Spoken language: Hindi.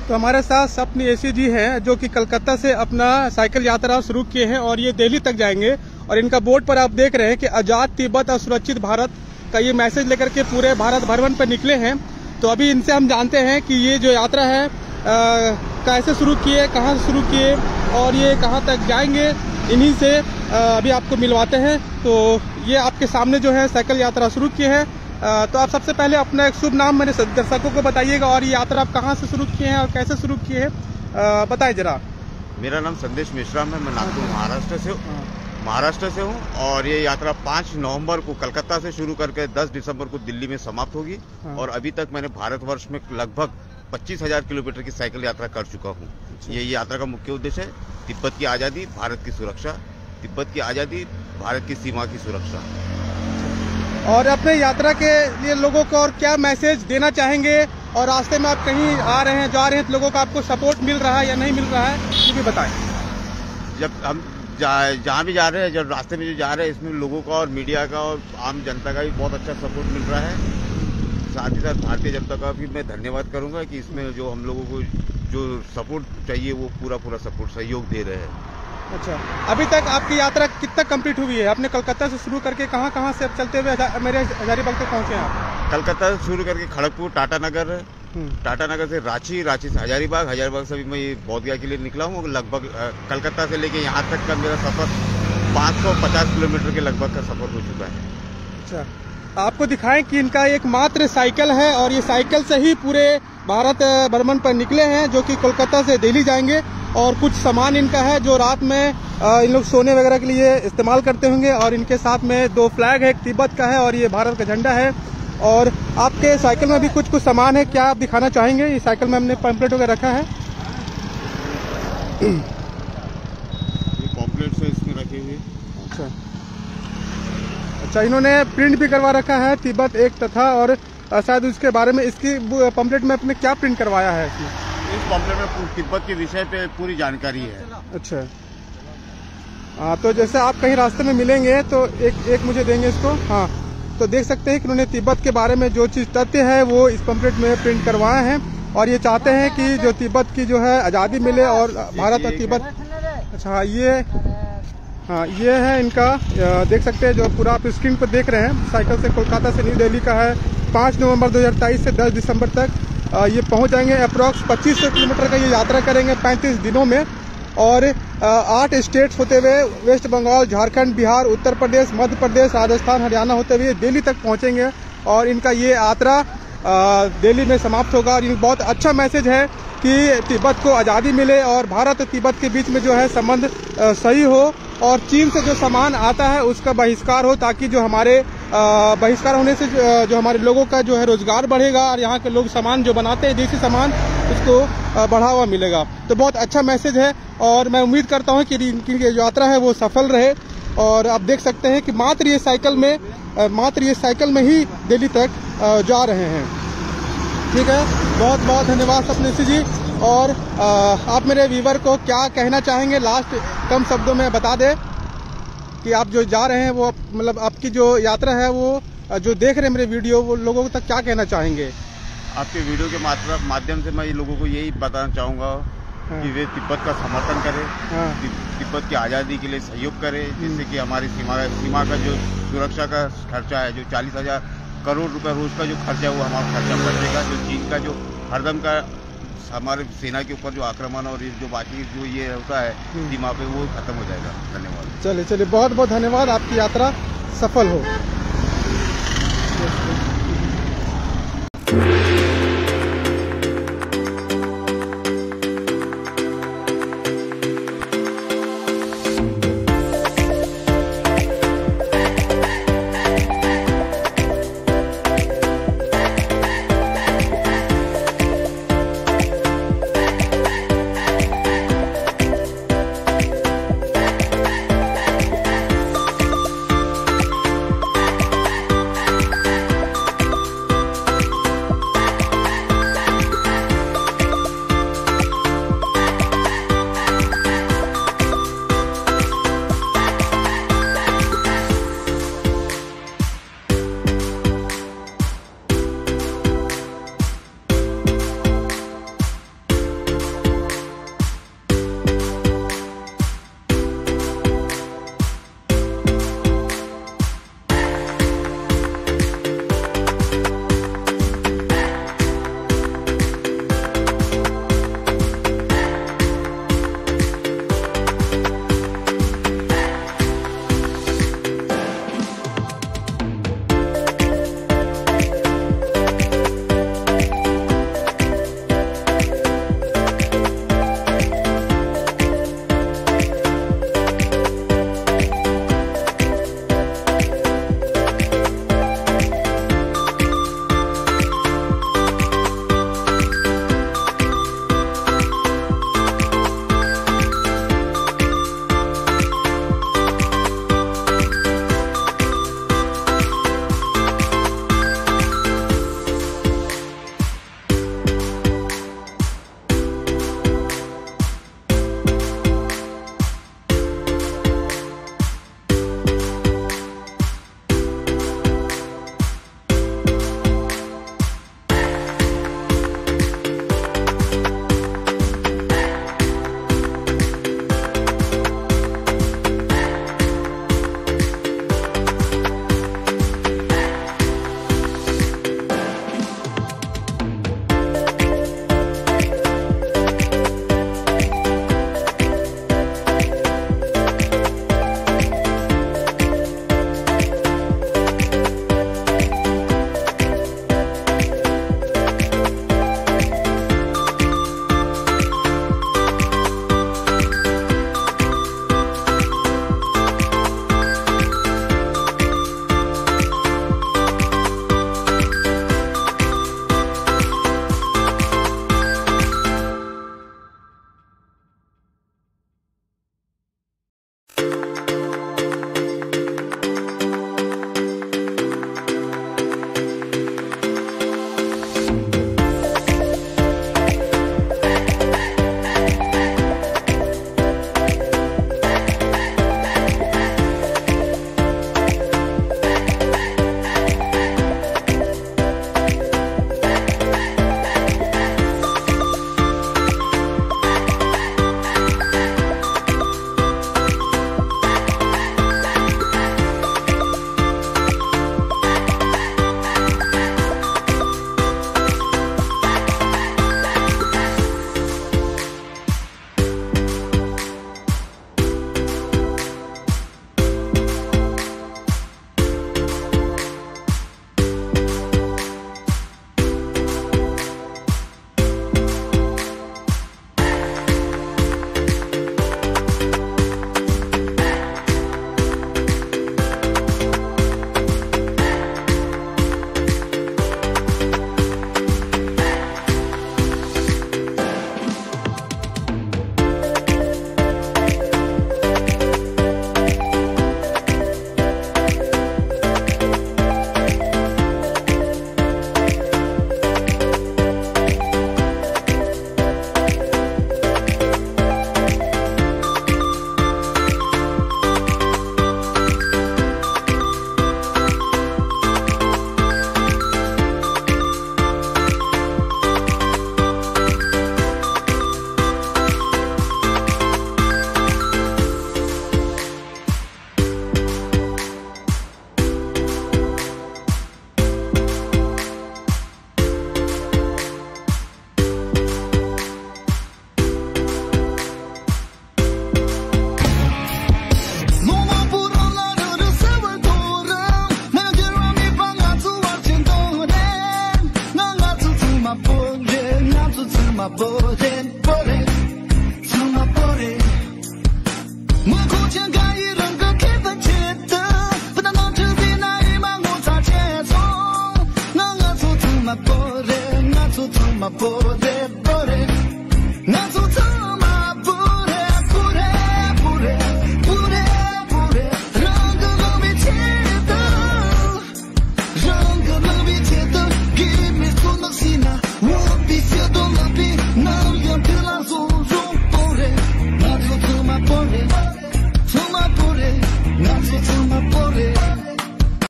तो हमारे साथ स्वप्न एसी जी हैं जो कि कलकत्ता से अपना साइकिल यात्रा शुरू किए हैं और ये दिल्ली तक जाएंगे। और इनका बोर्ड पर आप देख रहे हैं कि आजाद तिब्बत और सुरक्षित भारत का ये मैसेज लेकर के पूरे भारत भ्रमण पर निकले हैं। तो अभी इनसे हम जानते हैं कि ये जो यात्रा है कैसे शुरू किए, कहाँ से शुरू किए और ये कहाँ तक जाएंगे, इन्हीं से अभी आपको मिलवाते हैं। तो ये आपके सामने जो है साइकिल यात्रा शुरू किए हैं। तो आप सबसे पहले अपना एक शुभ नाम मेरे दर्शकों को बताइएगा और ये यात्रा आप कहाँ से शुरू किए हैं और कैसे शुरू किए हैं, बताइए जरा। मेरा नाम संदेश मिश्रा है, मैं नागपुर महाराष्ट्र से हूँ और ये यात्रा 5 नवंबर को कलकत्ता से शुरू करके 10 दिसंबर को दिल्ली में समाप्त होगी। और अभी तक मैंने भारतवर्ष में लगभग 25,000 किलोमीटर की साइकिल यात्रा कर चुका हूँ। ये यात्रा का मुख्य उद्देश्य है तिब्बत की आज़ादी, भारत की सुरक्षा, तिब्बत की आज़ादी, भारत की सीमा की सुरक्षा। और अपने यात्रा के लिए लोगों को और क्या मैसेज देना चाहेंगे, और रास्ते में आप कहीं आ रहे हैं, जा रहे हैं तो लोगों का आपको सपोर्ट मिल रहा है या नहीं मिल रहा है, ये भी बताएं। जब हम जहाँ भी जा रहे हैं, जब रास्ते में जो जा रहे हैं, इसमें लोगों का और मीडिया का और आम जनता का भी बहुत अच्छा सपोर्ट मिल रहा है। साथ ही साथ भारतीय जनता का भी मैं धन्यवाद करूंगा कि इसमें जो हम लोगों को जो सपोर्ट चाहिए वो पूरा सपोर्ट सहयोग दे रहे हैं। अच्छा, अभी तक आपकी यात्रा कितना कंप्लीट हुई है? आपने कलकत्ता से शुरू करके कहाँ से चलते हुए मेरे हजारीबाग तक पहुँचे आप? कलकत्ता से शुरू करके खड़गपुर, टाटा नगर से रांची से हजारीबाग से भी मैं बोधगया के लिए निकला हूँ। लगभग कलकत्ता से लेके यहाँ तक का मेरा सफर 550 किलोमीटर के लगभग का सफर हो चुका है। अच्छा, आपको दिखाएं कि इनका एक मात्र साइकिल है और ये साइकिल से ही पूरे भारत भ्रमण पर निकले हैं, जो कि कोलकाता से दिल्ली जाएंगे। और कुछ सामान इनका है जो रात में इन लोग सोने वगैरह के लिए इस्तेमाल करते होंगे। और इनके साथ में 2 फ्लैग है, एक तिब्बत का है और ये भारत का झंडा है। और आपके साइकिल में भी कुछ सामान है, क्या आप दिखाना चाहेंगे? ये साइकिल में हमने पम्पलेट वगैरह रखा है, ये पम्पलेट से इसमें रखे हुए। अच्छा, इन्होंने प्रिंट भी करवा रखा है, तिब्बत एक तथा, और शायद उसके बारे में इसकी पम्पलेट में अपने क्या प्रिंट करवाया है इसमें? इस पम्पलेट में तिब्बत के विषय पे पूरी जानकारी है। अच्छा, हाँ, तो जैसे आप कहीं रास्ते में मिलेंगे तो एक मुझे देंगे इसको। हाँ, तो देख सकते हैं कि उन्होंने तिब्बत के बारे में जो चीज तथ्य है वो इस पम्पलेट में प्रिंट करवाए हैं। और ये चाहते हैं कि जो तिब्बत की जो है आज़ादी मिले और भारत और तिब्बत। अच्छा, ये है इनका, देख सकते हैं जो पूरा आप स्क्रीन पर देख रहे हैं। साइकिल से कोलकाता से न्यू दिल्ली का है। 5 नवंबर 2023 से 10 दिसंबर तक ये पहुंच जाएंगे। अप्रॉक्स 2500 किलोमीटर का ये यात्रा करेंगे 35 दिनों में। और 8 स्टेट्स होते हुए वेस्ट बंगाल, झारखंड, बिहार, उत्तर प्रदेश, मध्य प्रदेश, राजस्थान, हरियाणा होते हुए दिल्ली तक पहुंचेंगे। और इनका ये यात्रा दिल्ली में समाप्त होगा। और ये बहुत अच्छा मैसेज है कि तिब्बत को आज़ादी मिले और भारत और तिब्बत के बीच में जो है संबंध सही हो, और चीन से जो सामान आता है उसका बहिष्कार हो, ताकि जो हमारे बहिष्कार होने से जो हमारे लोगों का जो है रोजगार बढ़ेगा और यहाँ के लोग सामान जो बनाते हैं देसी सामान, उसको बढ़ावा मिलेगा। तो बहुत अच्छा मैसेज है और मैं उम्मीद करता हूँ कि इनकी जो यात्रा है वो सफल रहे। और आप देख सकते हैं कि मात्र ये साइकिल में ही दिल्ली तक जा रहे हैं। ठीक है, बहुत बहुत धन्यवाद स्वप्न जी। और आप मेरे व्यूवर को क्या कहना चाहेंगे, लास्ट कम शब्दों में बता दें कि आप जो जा रहे हैं वो मतलब आपकी जो यात्रा है वो जो देख रहे हैं मेरे वीडियो, वो लोगों तक क्या कहना चाहेंगे? आपके वीडियो के माध्यम से मैं लोगों को यही बताना चाहूँगा कि वे तिब्बत का समर्थन करें, तिब्बत की आज़ादी के लिए सहयोग करें, जिससे कि हमारी सीमा का जो सुरक्षा का खर्चा है, जो 40,000 करोड़ रुपए रोज का जो खर्चा है वो हमारा खर्चा बचेगा। जो चीन का जो हरदम का हमारे सेना के ऊपर जो आक्रमण और जो बाकी जो ये होता है सीमा पे, वो खत्म हो जाएगा। धन्यवाद। चलिए, बहुत बहुत धन्यवाद। आपकी यात्रा सफल हो। my body, body, to my body.我苦尽该一人个开分切的，不但能治病那一满我咋接从？我做 to my body， 我做 to my body, body， 我做 to my body, body, body, body, body， 让个冷比切的，让个冷比切的，give me to my sina。